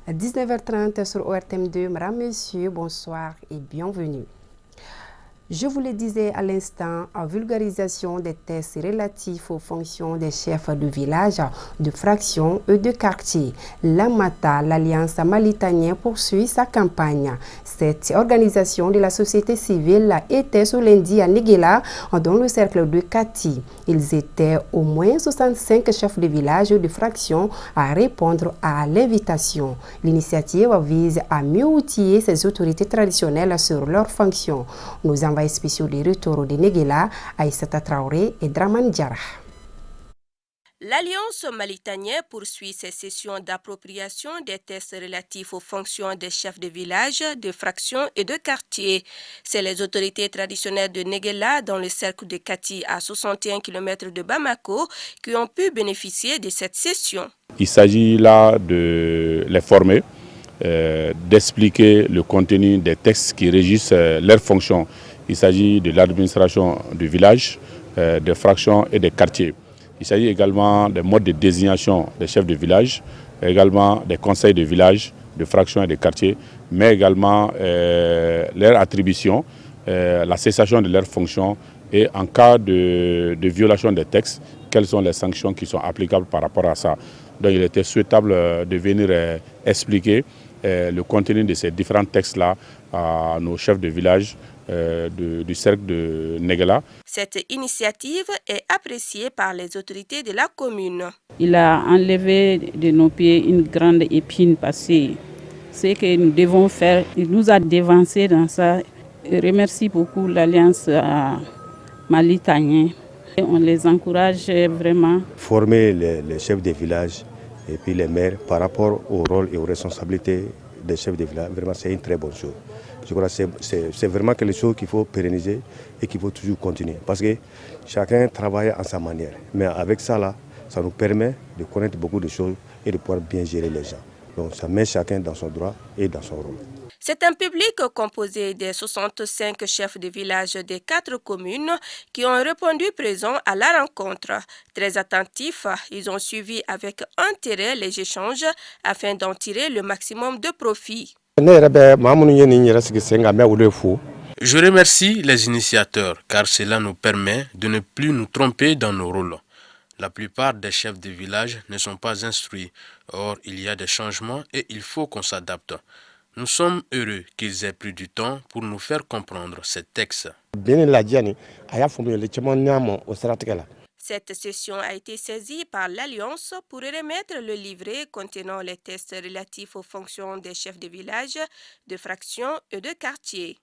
À 19h30 sur ORTM2, Madame, Monsieur, bonsoir et bienvenue. Je vous le disais à l'instant, en vulgarisation des tests relatifs aux fonctions des chefs de village, de fraction et de quartier. L'AMATA, l'Alliance malitanienne, poursuit sa campagne. Cette organisation de la société civile était ce lundi à Néguéla, dans le cercle de Kati. Ils étaient au moins 65 chefs de village et de fraction à répondre à l'invitation. L'initiative vise à mieux outiller ces autorités traditionnelles sur leurs fonctions. Nos envoyés spéciaux des retours de Néguéla, Aïssata Traoré et Draman Diarra. L'Alliance malitanienne poursuit ses sessions d'appropriation des tests relatifs aux fonctions des chefs de village, de fraction et de quartier. C'est les autorités traditionnelles de Néguéla, dans le cercle de Kati à 61 km de Bamako, qui ont pu bénéficier de cette session. Il s'agit là de les former, d'expliquer le contenu des textes qui régissent leurs fonctions. Il s'agit de l'administration du village, des fractions et des quartiers. Il s'agit également des modes de désignation des chefs de village, également des conseils de village, de fractions et de quartiers, mais également leur attribution, la cessation de leurs fonctions et en cas de violation des textes, quelles sont les sanctions qui sont applicables par rapport à ça. Donc il était souhaitable de venir expliquer le contenu de ces différents textes-là à nos chefs de village du cercle de Néguéla. Cette initiative est appréciée par les autorités de la commune. Il a enlevé de nos pieds une grande épine passée. Ce que nous devons faire, il nous a dévancé dans ça. Je remercie beaucoup l'Alliance malitanienne. On les encourage vraiment. Former les chefs de village et puis les maires par rapport au rôle et aux responsabilités des chefs de village, vraiment c'est une très bonne chose. Je crois que c'est vraiment quelque chose qu'il faut pérenniser et qu'il faut toujours continuer. Parce que chacun travaille à sa manière. Mais avec ça, là, ça nous permet de connaître beaucoup de choses et de pouvoir bien gérer les gens. Donc ça met chacun dans son droit et dans son rôle. C'est un public composé des 65 chefs de village des 4 communes qui ont répondu présents à la rencontre. Très attentifs, ils ont suivi avec intérêt les échanges afin d'en tirer le maximum de profit. Je remercie les initiateurs car cela nous permet de ne plus nous tromper dans nos rôles. La plupart des chefs de village ne sont pas instruits. Or, il y a des changements et il faut qu'on s'adapte. Nous sommes heureux qu'ils aient pris du temps pour nous faire comprendre ces textes. Cette session a été saisie par l'Alliance pour remettre le livret contenant les tests relatifs aux fonctions des chefs de village, de fraction et de quartier.